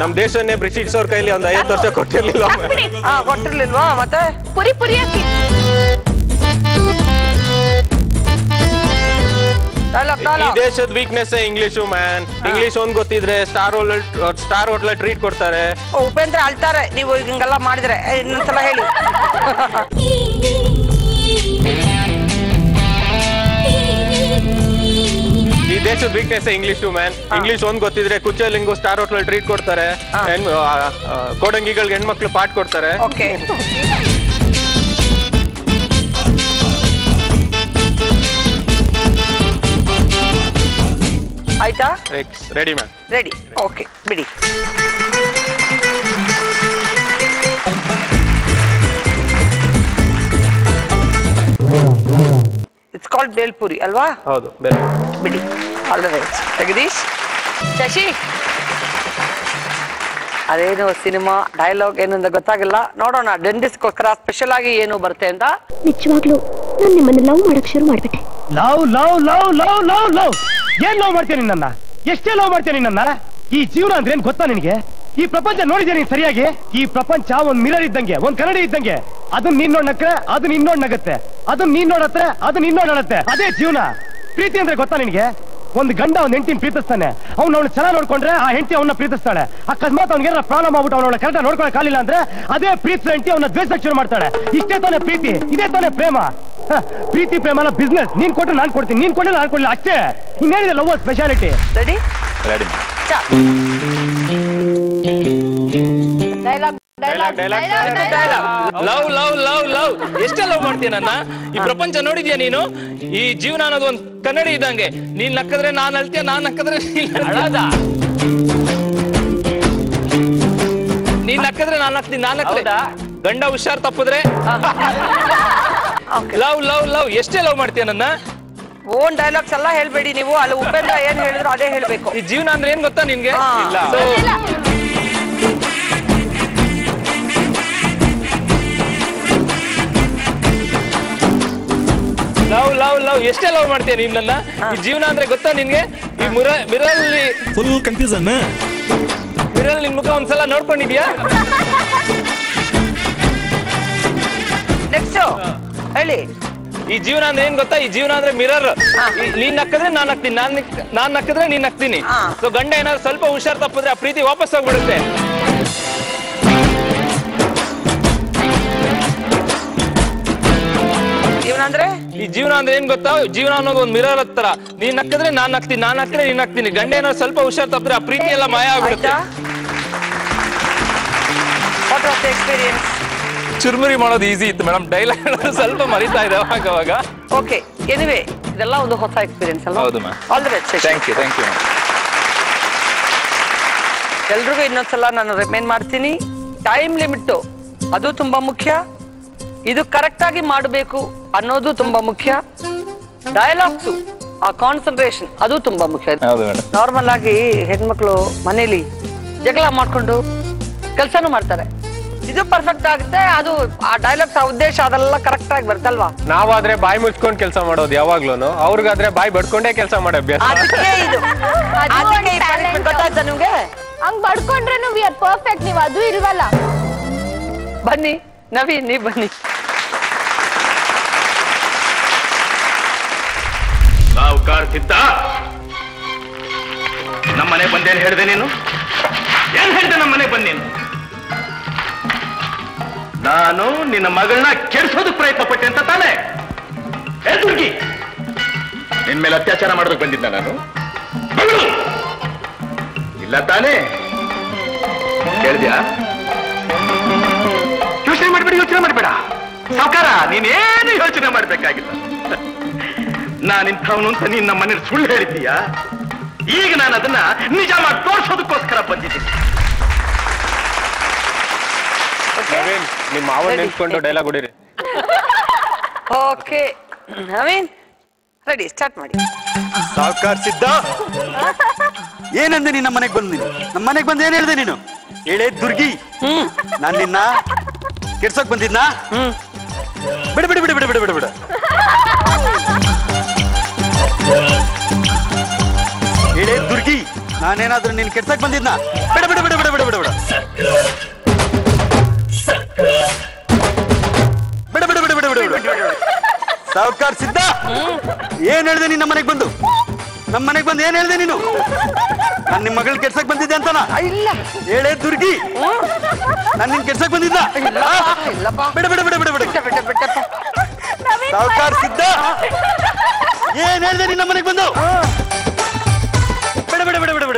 ನಮ್ ದೇಶನೇ ಬ್ರಿಟಿಷ್ ಅವ್ರ ಕೈಲಿ ಒಂದ್ 50 ವರ್ಷ ಕೊಟ್ಟಿರ್ಲಿಲ್ವಾ? ಕೊಟ್ಟಿರ್ಲಿಲ್ವಾ? ಮತ್ತೆ ಪುರಿ ಹಾಕಿ. ಈ ದೇಶದ ವೀಕ್ನೆಸ್ ಇಂಗ್ಲಿಷು ಮ್ಯಾನ್. ಇಂಗ್ಲಿಷ್ ಒಂದ್ ಗೊತ್ತಿದ್ರೆ ಸ್ಟಾರ್ ಹೋಟ್ಲ ಟ್ರೀಟ್ ಕೊಡ್ತಾರೆ. ಉಪೇಂದ್ರ ಅಳ್ತಾರೆ ನೀವು ಹಿಂಗೆಲ್ಲ ಮಾಡಿದ್ರೆ. ಇನ್ನೊಂದ್ಸಲ ಹೇಳಿ. ಈ ದೇಶದ ವೀಕ್ನೆಸ್ ಇಂಗ್ಲಿಷು ಮ್ಯಾನ್. ಇಂಗ್ಲಿಷ್ ಒಂದ್ ಗೊತ್ತಿದ್ರೆ ಕುಚೇಲಿಂಗು ಸ್ಟಾರ್ ಹೋಟ್ಲಲ್ಲಿ ಟ್ರೀಟ್ ಕೊಡ್ತಾರೆ, ಕೋಡಂಗಿಗಳಿಗೆ ಹೆಣ್ಮಕ್ಳು ಪಾಠ ಕೊಡ್ತಾರೆ. ಓಕೆ, ಆಯ್ತಾ? Ready ma'am. ರೆಡಿ. ಓಕೆ, ಬಿಡಿ. ಇಟ್ಸ್ ಕಾಲ್ಡ್ ಬೇಲ್ಪುರಿ ಅಲ್ವಾ? ಹೌದು, ಬಿಡಿ. All the best. Jagadish. Shashi, ಅದೇನು ಸಿನಿಮಾ ಡೈಲಾಗ್ ಏನಂತ ಗೊತ್ತಾಗಿಲ್ಲ, ನೋಡೋಣ ಡೆಂಟಿಸ್ಗೋಸ್ಕರ ಸ್ಪೆಷಲ್ ಆಗಿ ಏನು ಬರುತ್ತೆ ಅಂತ. ನಿಜವಾಗ್ಲೂ ನಾನು ನಿಮ್ಮನ್ನ ಲವ್ ಮಾಡಕ್ ಶುರು ಮಾಡ್ಬಿಟ್ಟೆ. Love love love love love love ಏನ್ ಲವ್ ಮಾಡ್ತೇನೆ ನಿನ್ನ? ಎಷ್ಟೇ ಲವ್ ಮಾಡ್ತೇನೆ ನಿನ್ನ? ಈ ಜೀವನ ಅಂದ್ರೆ ಏನ್ ಗೊತ್ತಾ ನಿನಗೆ? ಈ ಪ್ರಪಂಚ ನೋಡಿದ್ಯಾ ನೀನ್ ಸರಿಯಾಗಿ? ಈ ಪ್ರಪಂಚ ಒಂದ್ ಮಿರರ್ ಇದ್ದಂಗೆ, ಒಂದ್ ಕನ್ನಡಿ ಇದ್ದಂಗೆ. ಅದನ್ನ ನೀನ್ ನೋಡ್ ನಕ್ರೆ ಅದನ್ನ ಇನ್ನೋಡ್ ನಗತ್ತೆ, ಅದನ್ನ ನೀನ್ ನೋಡತ್ತೆ ಅದನ್ನ ಇನ್ನೋಡ್ ನಡತ್ತೆ. ಅದೇ ಜೀವನ. ಪ್ರೀತಿ ಅಂದ್ರೆ ಗೊತ್ತಾ ನಿನಗೆ? ಒಂದ್ ಗಂಡ ಒಂದ್ ಹೆಂಡತಿನ ಪ್ರೀತಿಸ್ತಾನೆ, ಅವ್ನು ಅವಳು ಚೆನ್ನಾಗಿ ನೋಡ್ಕೊಂಡ್ರೆ ಆ ಹೆಂಡತಿ ಅವನ್ನ ಪ್ರೀತಿಸ್ತಾಳೆ. ಅಕಸ್ಮಾತ್ ಅವ್ನಿಗೆ ಪ್ರಾಬ್ಲಮ್ ಆಗ್ಬಿಟ್ಟು ಅವಳ ಕರೆಕ್ಟ್ ನೋಡ್ಕೊಳಕ್ ಕಾಲಿಲ್ಲ ಅಂದ್ರೆ ಅದೇ ಪ್ರೀತಿ ಹೆಂಡತಿ ಅವನ್ನ ದ್ವೇಷಕ್ಕೆ ಶುರು ಮಾಡ್ತಾಳೆ. ಇಷ್ಟೇ ತಾನೇ ಪ್ರೀತಿ, ಇದೇ ತಾನೇ ಪ್ರೇಮ. ಪ್ರೀತಿ ಪ್ರೇಮನ ಬಿಸ್ನೆಸ್. ನೀನ್ ಕೊಟ್ರೆ ನಾನ್ ಕೊಡ್ತೀನಿ, ನೀನ್ ಕೊಟ್ರೆ ನಾನ್ ಕೊಡ್ಲಿಲ್ಲ, ಅಷ್ಟೇ. ಇನ್ನೇನಿದೆ love speciality. Ready? Love love love love ಎಷ್ಟೇ ಲವ್ ಮಾಡ್ತೀಯ ನನ್ನ? ಈ ಪ್ರಪಂಚ ನೋಡಿದ್ಯಾ ನೀನು? ಈ ಜೀವನ ಅನ್ನೋದು ಒಂದ್ ಕನ್ನಡಿ ಇದ್ದಂಗೆ. ನೀನ್ ನಕ್ಕದ್ರೆ ನಾನ್ ಅಳ್ತೀಯ, ನಾನ್ ನಕ್ಕದ್ರೆ ನೀನ್ ನಕ್ಕದ್ರೆ ನಾನ್ ನಕ್ತೀನಿ, ನಾನ್ ನಕ್ಕದ್ರೆ ಗಂಡ ಹುಷಾರ್ ತಪ್ಪಿದ್ರೆ. ಲವ್ ಲವ್ ಲವ್ ಎಷ್ಟೇ ಲವ್ ಮಾಡ್ತೀಯ ನನ್ನ? ಓನ್ ಡೈಲಾಗ್ಸ್ ಎಲ್ಲ ಹೇಳ್ಬೇಡಿ ನೀವು. ಅಲ್ಲಿ ಉಪೇಂದ್ರ ಏನ್ ಹೇಳಿದ್ರು ಅದೇ ಹೇಳ್ಬೇಕು. ಈ ಜೀವನ ಅಂದ್ರೆ ಏನ್ ಗೊತ್ತಾ ನಿನ್ಗೆ? ಲವ್ ಲವ್ ಲವ್ ಎಷ್ಟೇ ಲವ್ ಮಾಡ್ತೀಯ ನೀನ್ ನನ್ನ? ಈ ಜೀವನ ಅಂದ್ರೆ ಗೊತ್ತಾ ನಿನ್ಗೆ? ಈ ಮಿರಲ್ಲಿ ಫುಲ್ ಕನ್ಫ್ಯೂಸನ್. ಮಿರಲ್ಲಿ ನಿನ್ ಮುಖ ಒಂದ್ಸಲ ನೋಡ್ಕೊಂಡಿದ್ಯಾ? ನೆಕ್ಸ್ಟ್ ಹೇಳಿ. ಈ ಜೀವನ ಅಂದ್ರೆ ಏನ್ ಗೊತ್ತಾ? ಈ ಜೀವನ ಅಂದ್ರೆ ಮಿರರ್. ನೀನ್ ನಕ್ಕಿದ್ರೆ ನಾನ್ ನಕ್ತೀನಿ, ನಾನ್ ನಕ್ಕಿದ್ರೆ ನೀನ್ ನಕ್ತೀನಿ. ಸೊ ಗಂಡ ಏನಾದ್ರು ಸ್ವಲ್ಪ ಹುಷಾರ್ ತಪ್ಪಿದ್ರೆ ಆ ಪ್ರೀತಿ ವಾಪಸ್ ಹೋಗ್ಬಿಡುತ್ತೆ. ಜೀವನ ಅಂದ್ರೆ ಈ ಜೀವನ ಅಂದ್ರೆ ಏನ್ ಗೊತ್ತಾ, ಜೀವನ ಅನ್ನೋದು ಒಂದ್ ಮಿರರ್ ಹತ್ರ. ನೀನ್ ನಕ್ಕಿದ್ರೆ ನಾನ್ ನಕ್ತೀನಿ, ನಾನ್ ನಕ್ಕಿದ್ರೆ ನೀನ್ ನಕ್ತೀನಿ. ಗಂಡ ಏನಾದ್ರು ಸ್ವಲ್ಪ ಹುಷಾರ್ ತಪ್ಪಿದ್ರೆ ಆ ಪ್ರೀತಿ ಎಲ್ಲ ಮಾಯ ಆಗ್ಬಿಡುತ್ತೆ. ಚುರುಮುರಿ ಮಾಡೋದು ಈಸಿ ಇತ್ತು ಮೇಡಮ್, ಡೈಲಾಗ್ ಸ್ವಲ್ಪ ಮರಿತಾ ಇದೆ ಅವಾಗ. ಓಕೆ, ಎನಿವೇ ಇದೆಲ್ಲ ಒಂದು ಹೊಸ ಎಕ್ಸ್ಪೀರಿಯನ್ಸ್ ಅಲ್ವಾ? ಹೌದು ma'am. All the best. Thank you ಎಲ್ರಿಗೂ ಇನ್ನೊಂದ್ಸಲ ನಾನು ರಿಮೈಂಡ್ ಮಾಡ್ತೀನಿ, ಟೈಮ್ ಲಿಮಿಟ್ ಅದು ತುಂಬಾ ಮುಖ್ಯ. ಇದು ಕರೆಕ್ಟ್ ಆಗಿ ಮಾಡಬೇಕು ಅನ್ನೋದು ತುಂಬಾ ಮುಖ್ಯ. ಡೈಲಾಗ್ಸು, ಆ ಕಾನ್ಸಂಟ್ರೇಷನ್ ಅದು ತುಂಬಾ ಮುಖ್ಯ. ನಾರ್ಮಲ್ ಆಗಿ ಹೆಣ್ಮಕ್ಳು ಮನೇಲಿ ಜಗಳ ಮಾಡ್ಕೊಂಡು ಕೆಲ್ಸನೂ ಮಾಡ್ತಾರೆ. ಇದು ಪರ್ಫೆಕ್ಟ್ ಆಗುತ್ತೆ, ಅದು ಆ ಡೈಲಾಗ್ಸ್ ಆ ಉದ್ದೇಶ ಅದೆಲ್ಲ ಕರೆಕ್ಟ್ ಆಗಿ ಬರ್ತಲ್ವಾ? ನಾವಾದ್ರೆ ಬಾಯಿ ಮುಚ್ಕೊಂಡು ಕೆಲಸ ಮಾಡೋದು ಯಾವಾಗ್ಲೂ, ಅವ್ರಿಗಾದ್ರೆ ಬಾಯಿ ಬಡ್ಕೊಂಡೇ ಕೆಲಸ ಮಾಡೋ ಅಭ್ಯಾಸ. ಗೊತ್ತಾಯ್ತಾ ನಿಮ್ಗೆ? ಹಂಗ್ ಬಡ್ಕೊಂಡ್ರೆ ವಿ ಆರ್ ಪರ್ಫೆಕ್ಟ್, ನೀವು ಅದು ಇಲ್ವಲ್ಲ. ಬನ್ನಿ ನವೀನ್, ನೀವ್ ಬನ್ನಿ. ಸಾವುಕಾರ ಸಿದ್ಧ, ನಮ್ಮನೆ ಬಂದೇನು ಹೇಳಿದೆ ನೀನು? ಏನ್ ಹೇಳಿದೆ ನಮ್ಮನೆ ಬಂದೇನು? ನಾನು ನಿನ್ನ ಮಗಳನ್ನ ಕೆಡಿಸೋದಕ್ಕೆ ಪ್ರಯತ್ನ ಪಟ್ಟೆ ಅಂತ ತಾನೆ? ದುರ್ಗಿ, ನಿನ್ ಮೇಲೆ ಅತ್ಯಾಚಾರ ಮಾಡೋದಕ್ಕೆ ಬಂದಿದ್ದ ನಾನು? ಇಲ್ಲ ತಾನೇ? ಕೇಳಿದ್ಯಾ? ಯೋಚನೆ ಮಾಡ್ಬೇಡ ಸಾವುಕಾರ, ನೀನೇನು ಯೋಚನೆ ಮಾಡ್ಬೇಕಾಗಿಲ್ಲ. ನಾನಿಂಥವನು ಅಂತ ನೀನ್ ನಮ್ಮ ಮನೇಲಿ ಸುಳ್ಳು ಹೇಳಿದ್ದೀಯಾ? ಈಗ ನಾನು ಅದನ್ನ ನಿಜ ಮಾಡಿ ತೋರಿಸೋದಕ್ಕೋಸ್ಕರ ಬಂದಿದ್ದೀನಿ. ನಿಮ್ಮ ಮಾವ ನಿಂತ್ಕೊಂಡು ಡೈಲಾಗ್ ಹೊಡಿರಿ. ಓಕೆ ನವೀನ್, ರೆಡಿ, ಸ್ಟಾರ್ಟ್ ಮಾಡಿ. ಸಾವುಕಾರ ಸಿದ್ಧ, ಏನಂದೆ ನಿನ್ನ ಮನೆಗೆ ಬಂದು? ನಮ್ಮ ಮನೆಗೆ ಬಂದು ಏನ್ ಹೇಳ್ದೆ ನೀನು? ಹೇಳೇ ದುರ್ಗಿ, ನಾನ್ ನಿನ್ನ ಕೆಡ್ಸೋಕ್ ಬಂದಿದ್ನಾ? ಬಿಡ ಬಿಡ ಬಿಡ ಬಿಡ ಬಿಡ ಬಿಡ ಬಿಡ ಹೇಳೇ ದುರ್ಗಿ, ನಾನೇನಾದ್ರೂ ನಿನ್ ಕೆಡ್ಸಕ್ ಬಂದಿದ್ನಾ? ಬಿಡ ಬಿಡ ಬಿಡ ಬಿಡ ಬಿಡ ಬಿಡ ಬಿಡ ಬಿಡ ಬಿಡ ಬಿಡ ಬಿಡ ಬಿಡ ಬಿಡ ಸಾವುಕಾರ ಸಿದ್ಧ, ಏನ್ ಹೇಳ್ದೆ ನೀನ್ ನಮ್ಮ ಮನೆಗೆ ಬಂದು? ನಮ್ಮ ಮನೆಗೆ ಬಂದು ಏನ್ ಹೇಳ್ದೆ ನೀನು? ನಾನ್ ನಿಮ್ ಮಗಳ ಕೆಡ್ಸಕ್ ಬಂದಿದ್ದೆ ಅಂತನಾ? ಇಲ್ಲ. ಹೇಳೇ ದುರ್ಗಿ, ನಾನ್ ನಿನ್ ಕೆಡ್ಸಕ್ ಬಂದಿದ್ದ? ಬಿಡ ಬಿಡ ಬಿಡ ಬಿಡ ಬಿಡ ಸಾವುಕಾರ ಸಿದ್ಧ, ಏನ್ ಹೇಳ್ದೆ ನೀನ್ ನಮ್ಮ ಮನೆಗೆ ಬಂದು? ಬಿಡ ಬಿಡ ಬಿಡ ಬಿಡ ಬಿಡ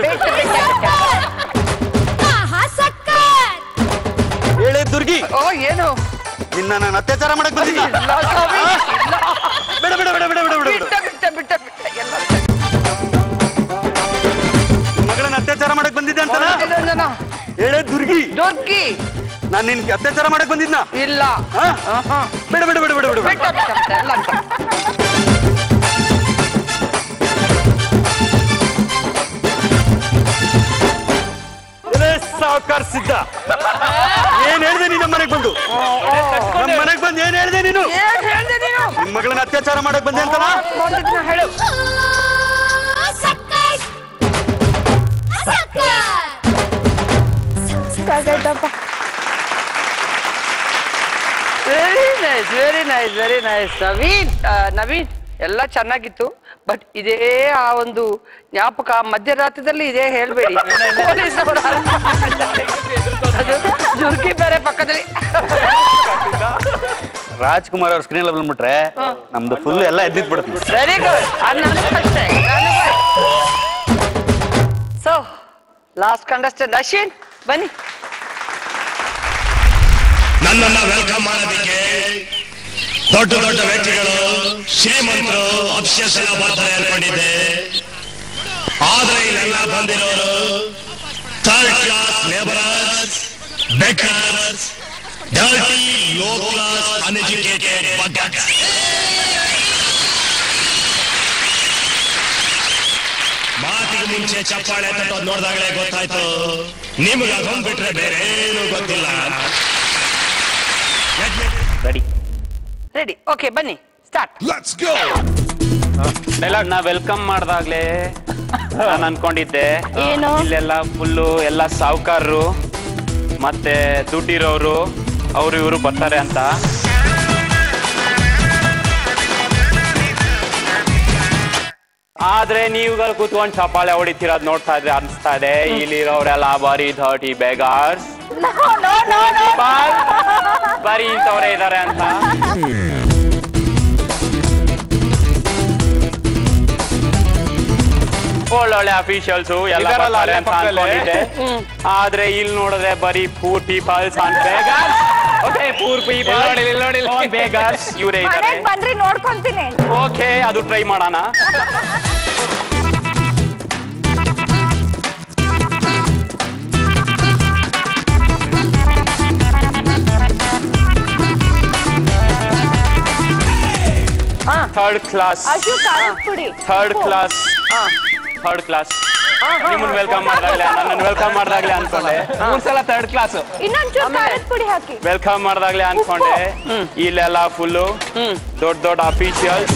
ಹೇಳೇ ದುರ್ಗಿ, ಏನು ನಿನ್ನ ನಾನು ಅತ್ಯಾಚಾರ ಮಾಡಕ್ ಬಂದಿದ್ದ? ಬಿಡ ಬಿಡ ಬಿಡ ಬಿಡ ಬಿಡ ಬಿಡ ಮಗಳನ್ನ ಅತ್ಯಾಚಾರ ಮಾಡಕ್ ಬಂದಿದ್ದೆ ಅಂತ ಹೇಳೇ ದುರ್ಗಿ. ದುರ್ಗಿ, ನಾನ್ ನಿನ್ ಅತ್ಯಾಚಾರ ಮಾಡಕ್ ಬಂದಿದ್ನ? ಇಲ್ಲ. ಬಿಡ ಬಿಡ ಬಿಡ ಬಿಡ ಬಿಡ ಸಾವುಕಾರ ಸಿದ್ಧ, ಏನ್ ಹೇಳ್ದೆ ನೀನ್ ನಮ್ಮ ಮನೆಗೆ ಬಂದು? ನಮ್ಮ ಮನೆಗೆ ಬಂದು ಏನ್ ಹೇಳ್ದೆ ನೀನು? ನಿಮ್ ಮಗಳನ್ನ ಅತ್ಯಾಚಾರ ಮಾಡಕ್ ಬಂದೆ ಅಂತಲ್ಲ? ಹೇಳು. Very nice, very nice, very nice. Naveen ಎಲ್ಲ ಚೆನ್ನಾಗಿತ್ತು, ಬಟ್ ಇದೇ ಆ ಒಂದು ಜ್ಞಾಪಕ ಮಧ್ಯರಾತ್ರಿದಲ್ಲಿ ಇದೇ ಹೇಳ್ಬೇಡಿ. ಜುರ್ಕಿ ಬೇರೆ ಪಕ್ಕದಲ್ಲಿ. ರಾಜ್ಕುಮಾರ್ ಅವ್ರ ಸ್ಕ್ರೀನ್ ಲೆವೆಲ್ ಬಿಟ್ರೆ ನಮ್ದು ಫುಲ್ ಎಲ್ಲ ಎದ್ದಿದ್ ಬಿಡುತ್ತೆ. Very good. So last contestant Ashwin, ಬನ್ನಿ. ನನ್ನನ್ನ ವೆಲ್ಕಮ್ ಮಾಡೋದಕ್ಕೆ ದೊಡ್ಡ ದೊಡ್ಡ ವ್ಯಕ್ತಿಗಳು, ಶ್ರೀಮಂತರು, ಅಫಿಷಿಯಲ್ಸ್ ಎಲ್ಲ ಬರ್ತಾರೆ ಅನ್ಕೊಂಡಿದ್ದೆ. ಆದ್ರೆ ಇಲ್ಲೆಲ್ಲ ಬಂದಿರೋರು third class labourers, beggars, dirty, low class, uneducated buggers. ಮಾತಿಗೆ ಮುಂಚೆ ಚಪ್ಪಾಳೆ ತಟ್ಟೋದು ನೋಡಿದಾಗಲೇ ಗೊತ್ತಾಯ್ತು ನಿಮ್ಗೆ ಅದೊಂದು ಬಿಟ್ರೆ ಬೇರೆ ಏನು ಗೊತ್ತಿಲ್ಲ. ರೆಡಿ ರೆಡಿ, ಓಕೆ ಬನ್ನಿ, ಸ್ಟಾರ್ಟ್. Let's go. ನಾ ವೆಲ್ಕಮ್ ಮಾಡ್ದಾಗ್ಲೇ ನಾನು ಅನ್ಕೊಂಡಿದ್ದೆ ಇಲ್ಲೆಲ್ಲ ಫುಲ್ಲು ಎಲ್ಲ ಸಾವುಕಾರರು ಮತ್ತೆ ದುಡ್ಡಿರೋರು ಅವರು ಇವರು ಬರ್ತಾರೆ ಅಂತ. ಆದ್ರೆ ನೀವುಗಳು ಕೂತ್ಕೊಂಡು ಚಪ್ಪಾಳೆ ಹೊಡಿತಿರೋದ್ ನೋಡ್ತಾ ಇದ್ರೆ ಅನ್ಸ್ತಾ ಇದೆ ಇಲ್ಲಿರೋರೆಲ್ಲ ಬಾರಿ ಥರ್ಟಿ ಬೇಗಾರ್ಸ್, ಬರೀ ಇಂಥವ್ರೆ ಇದಾರೆ ಅಂತ. ಒಳ್ಳೊಳ್ಳೆ ಅಫಿಷಿಯಲ್ಸ್ ಎಲ್ಲ ಬರ್ತಾರೆ ಅಂತ ಅನ್ಕೊಂಡಿದ್ದೆ. ಆದ್ರೆ ಇಲ್ಲಿ ನೋಡಿದ್ರೆ ಬರೀ poor peoples and beggars. Okay, poor people and beggars ಇವರೇ ಇದ್ದಾರೆ. ಬಂದ್ರಿ ನೋಡ್ಕೊಂತೀನಿ. ಓಕೆ, ಅದು ಟ್ರೈ ಮಾಡೋಣ. ಥರ್ಡ್ ಕ್ಲಾಸ್ ನಿಮ್ಮನ್ನ ವೆಲ್ಕಮ್ ಮಾಡ್ದಾಗ್ಲೇ ನನ್ನ ವೆಲ್ಕಮ್ ಮಾಡ್ದಾಗ್ಲೇ ಅನ್ಕೊಂಡೆ. 3 ಸಲ ಥರ್ಡ್ ಕ್ಲಾಸ್. ಇನ್ನೊಂಚೂರು ಖಾರದ ಪುಡಿ ಹಾಕಿ. ವೆಲ್ಕಮ್ ಮಾಡ್ದಾಗ್ಲೇ ಅನ್ಕೊಂಡೆ. ಇಲ್ಲೆಲ್ಲ ಫುಲ್ಲು ದೊಡ್ಡ ದೊಡ್ಡ ಅಫಿಷಿಯಲ್ಸ್.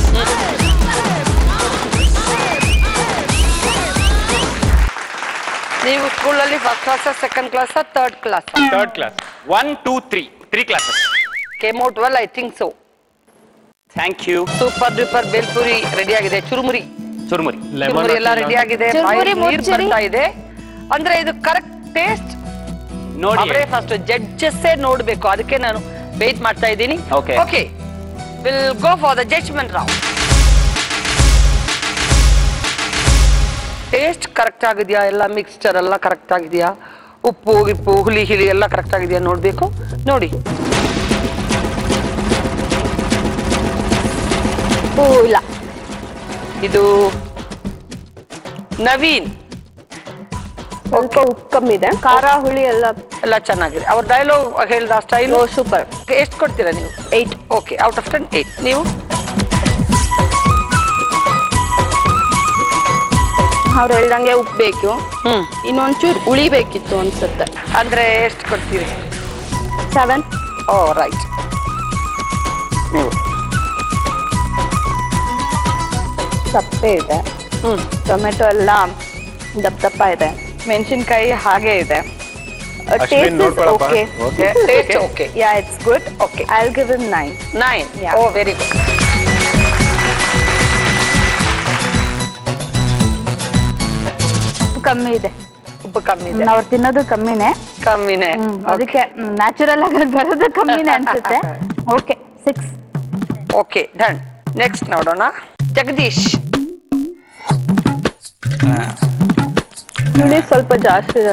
ನೀವು ಸ್ಕೂಲಲ್ಲಿ first class, second class, third class? Third class. 1 2 3 classes. Came out well, I think so. Thank you. Super duper bhelpuri ready ಆಗಿದೆ. ಚುರುಮುರಿ ಎಲ್ಲ ರೆಡಿ ಆಗಿದೆ. ನೀರು ಬರ್ತಾ ಇದೆ. ಅಂದ್ರೆ ಇದು ಕರೆಕ್ಟ್ ಟೇಸ್ಟ್ ನೋಡಿ. ಫಸ್ಟ್ ಜಡ್ಜಸ್ ನೋಡ್ಬೇಕು, ಅದಕ್ಕೆ ನಾನು ವೇಟ್ ಮಾಡ್ತಾ ಇದ್ದೀನಿ. Okay, will go for the judgement round. Taste correct ಆಗಿದೆಯಾ, ಎಲ್ಲ ಮಿಕ್ಸ್ಚರ್ ಎಲ್ಲ ಕರೆಕ್ಟ್ ಆಗಿದೆಯಾ, ಉಪ್ಪು ಗಿಪ್ಪು ಹುಳಿ ಹಿಳಿ ಎಲ್ಲ ಕರೆಕ್ಟ್ ಆಗಿದೆಯಾ ನೋಡ್ಬೇಕು. ನೋಡಿ, ಇಲ್ಲ ಇದು ನವೀನ್. ಸ್ವಲ್ಪ ಉಪ್ಪು ಕಮ್ಮಿ ಇದೆ, ಖಾರ ಹುಳಿ ಎಲ್ಲ ಚೆನ್ನಾಗಿದೆ. ಅವ್ರ ಡೈಲಾಗ್ ಹೇಳ್ದ ಸ್ಟೈಲ್ ಸೂಪರ್. ಎಷ್ಟು ಕೊಡ್ತೀರಾ ನೀವು? 8. Okay, out of 10 8. ನೀವು? ಅವ್ರು ಹೇಳ್ದಂಗೆ ಉಪ್ಪು ಬೇಕು, ಇನ್ನೊಂಚೂರು ಹುಳಿ ಬೇಕಿತ್ತು ಅನ್ಸುತ್ತೆ. ಅಂದ್ರೆ ಎಷ್ಟು ಕೊಡ್ತೀರಿ? 7. ಓ ರೈಟ್. ನೀವು? ಸಪ್ಪೆ ಇದೆ, ಟೊಮೆಟೊ ಎಲ್ಲ ದಪ್ಪ ಇದೆ, ಮೆಣಸಿನ್ಕಾಯಿ ಹಾಗೆ ಇದೆ. Taste is okay. Taste okay. Yeah, it's good. Okay. I'll give him 9. 9. Yeah. Oh, very good. ಕಮ್ಮಿ ಇದೆ, ಉಪ್ಪು ಕಮ್ಮಿ ಇದೆ. ಅವ್ರು ತಿನ್ನೋದು ಕಮ್ಮಿನೇ. ಅದಕ್ಕೆ ನ್ಯಾಚುರಲ್ ಆಗಿ ಬರೋದು ಕಮ್ಮಿನೇ ಅನ್ಸುತ್ತೆ. ಓಕೆ, 6. Okay, done. ನೆಕ್ಸ್ಟ್ ನೋಡೋಣ. ಜಗದೀಶ್. ಹುಳಿ ಸ್ವಲ್ಪ ಜಾಸ್ತಿ ಇದೆ.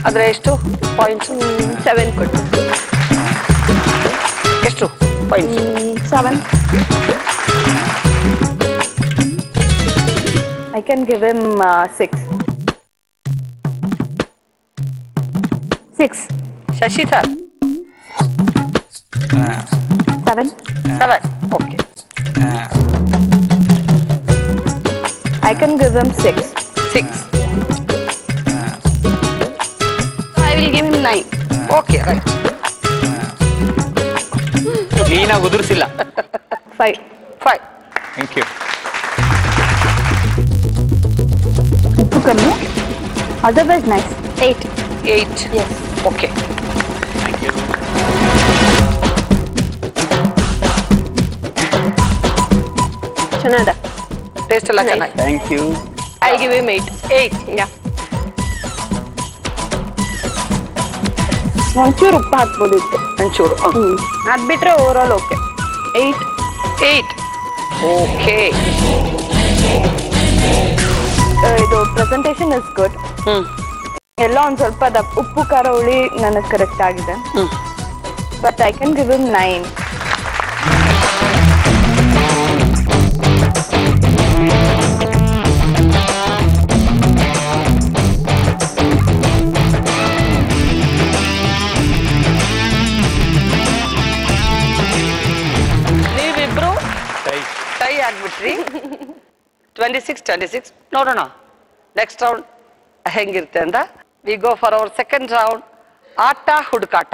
ಆದ್ರೆ ಎಷ್ಟು ಪಾಯಿಂಟ್ಸ್? 7 ಕೊಟ್ಟು. ಎಷ್ಟು points? 7. I can give him 6. 6. Shashithar. 7. 7. Okay. I can give him 6. 6. I will give him 9. Okay, right. ನೀನಾಗ ಉದುರಿಸಿಲ್ಲ. 5. 5. Thank you. ಉಪ್ಪು ಕಮ್ಮಿ, otherwise nice. 8. 8. Yes. Okay. Thank you. ಚೆನ್ನಾಗಿದೆ, ಟೇಸ್ಟ್ ಎಲ್ಲ ಚೆನ್ನಾಗಿ. Thank you. I give him 8. 8. Yeah. ಒಂಚೂರು ಉಪ್ಪು ಹಾಕ್ಬೋದಿತ್ತು. ಒಂಚೂರು. ಅದ್ ಬಿಟ್ರೆ ಓವರ್ ಆಲ್ ಓಕೆ. 8. 8. ಓಕೆ. ಇದು ಪ್ರೆಸೆಂಟೇಷನ್ ಇಸ್ ಗುಡ್. ಎಲ್ಲ ಒಂದ್ ಸ್ವಲ್ಪ ಉಪ್ಪು ಖಾರ ಹುಳಿ ನನಗೆ ಕರೆಕ್ಟ್ ಆಗಿದೆ. But I can give him 9. ನೀವಿಬ್ರು ಟೈ ಆಗ್ಬಿಟ್ರಿ. 26-26. ನೋಡೋಣ ನೆಕ್ಸ್ಟ್ ರೌಂಡ್ ಹೆಂಗಿರುತ್ತೆ ಅಂತ. We go for our second round, ಆಟ ಹುಡುಕಾಟ.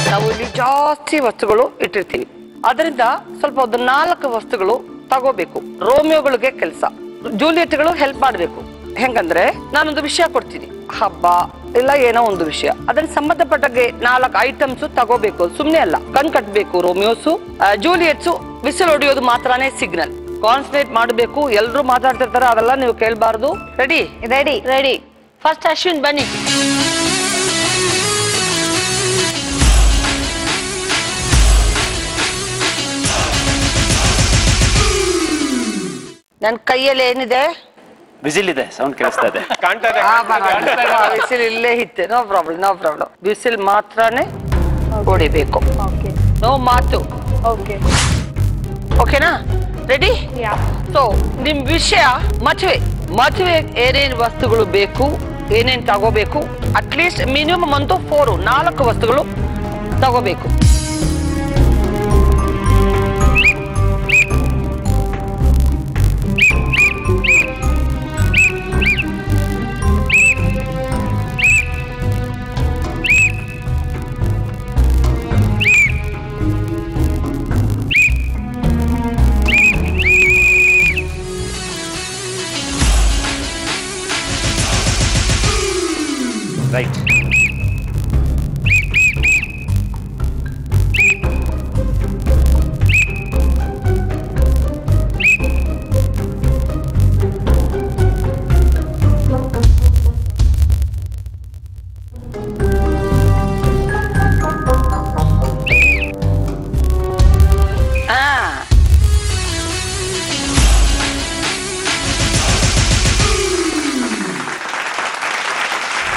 ನಾವು ಇಲ್ಲಿ ಜಾಸ್ತಿ ವಸ್ತುಗಳು ಇಟ್ಟಿರ್ತೀವಿ, ಅದರಿಂದ ಸ್ವಲ್ಪ ಒಂದು 4 ವಸ್ತುಗಳು ತಗೋಬೇಕು. ರೋಮಿಯೋಗಳಿಗೆ ಕೆಲಸ, ಜೂಲಿಯಟ್ಗಳು ಹೆಲ್ಪ್ ಮಾಡಬೇಕು. ಹೆಂಗಂದ್ರೆ ನಾನೊಂದು ವಿಷಯ ಕೊಡ್ತೀನಿ, ಹಬ್ಬ ಇಲ್ಲ ಏನೋ ಒಂದು ವಿಷಯ, ಅದನ್ನ ಸಂಬಂಧಪಟ್ಟಾಗೆ 4 ಐಟಮ್ಸ್ ತಗೋಬೇಕು. ಸುಮ್ನೆ ಅಲ್ಲ, ಕಣ್ ಕಟ್ಬೇಕು. ರೋಮಿಯೋಸು ಜೂಲಿಯಟ್ಸು ಬಿಸಿಲು ಹೊಡಿಯೋದು ಮಾತ್ರನೇ ಸಿಗ್ನಲ್. ಕಾನ್ಸಂಟ್ರೇಟ್ ಮಾಡಬೇಕು. ಎಲ್ರು ಮಾತಾಡ್ತಿರ್ತಾರೆ, ಅದೆಲ್ಲ ನೀವು ಕೇಳಬಾರ್ದು. Ready? Ready ready. First Ashwin ಬನ್ನಿ. ನನ್ ಕೈಯಲ್ಲಿ ಏನಿದೆ? ವಿಸಿಲ್ ಇದೆ, ಸೌಂಡ್ ಕೇಳಿಸ್ತಾ ಇದೆ. ವಿಸಿಲ್ ಇಲ್ಲೇ ಇತ್ತೆ. No problem. ವಿಸಿಲ್ ಮಾತ್ರನೇ ಹೊಡಿಬೇಕು. ನೋ ಮಾತು. ಓಕೆನಾ? ರೆಡಿ? ಸೊ ನಿಮ್ ವಿಷಯ ಮದುವೆ ಏನೇನ್ ವಸ್ತುಗಳು ಬೇಕು, ಏನೇನ್ ತಗೋಬೇಕು, ಅಟ್ಲೀಸ್ಟ್ ಮಿನಿಮಮ್ ಅಂತೂ 4 ವಸ್ತುಗಳು ತಗೋಬೇಕು. ರೈಟ್.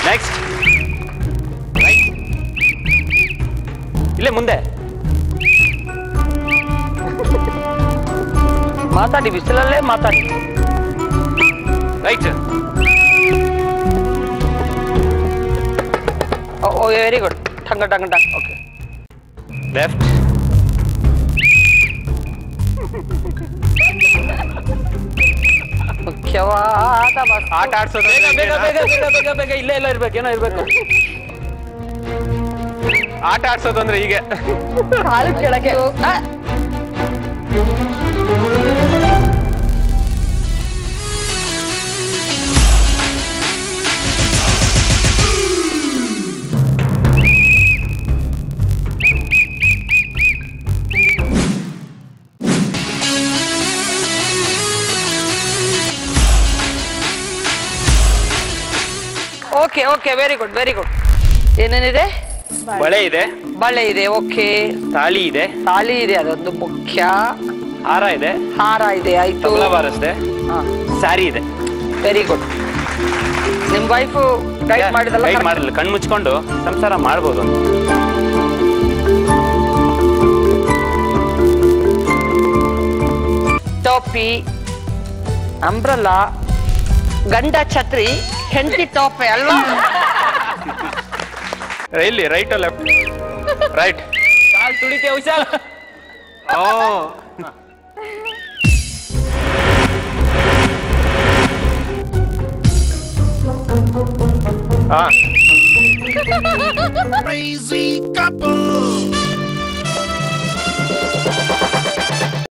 ನೆಕ್ಸ್ಟ್ ಇಲ್ಲೇ ಮುಂದೆ ಮಾತಾಡಿ, ಬಿಸಿಲಲ್ಲೇ ಮಾತಾಡಿ. ರೈಟ್. Very good. ಟಂಗ. ಓಕೆ. ಲೆಫ್ಟ್. ಮುಖ್ಯವಾದ ಆಟ ಆಡ್ಸೋದು. ಬೇಗ ಇಲ್ಲೇ ಎಲ್ಲ ಏನೋ ಇರ್ಬೇಕು. ಆಟ ಆಡ್ಸೋದು ಅಂದ್ರೆ ಹೀಗೆ ಕಾಲು ಕೆಳಗೆ. Okay very good. ಏನೇನಿದೆ? ಬಳೆ ಇದೆ. ಓಕೆ. ತಾಳಿ ಇದೆ. ಅದೊಂದು ಮುಖ್ಯ. ಹಾರ ಇದೆ. ಆಯ್ತು. ಬಾರಿಸಿದೆ. ಸ್ಯಾರಿ ಇದೆ. Very good. ನಿಮ್ ವೈಫು ಗೈಡ್ ಮಾಡಿದಲ್ಲ? ಕಣ್ಣು ಮುಚ್ಕೊಂಡು ಸಂಸಾರ ಮಾಡ್ಬೋದು. ಟೋಪಿ, ಅಂಬ್ರಲಾ, ಗಂಡ ಛತ್ರಿ, ಹೆಂಡತಿ ಟಾಪ್ ಅಲ್ವಾ? ಇಲ್ಲಿ ರೈಟ್ ಲೆಫ್ಟ್? ರೈಟ್. ಕಾಲ್ ತುಳಿಕೆ ಹುಷಾರ್. Crazy couple.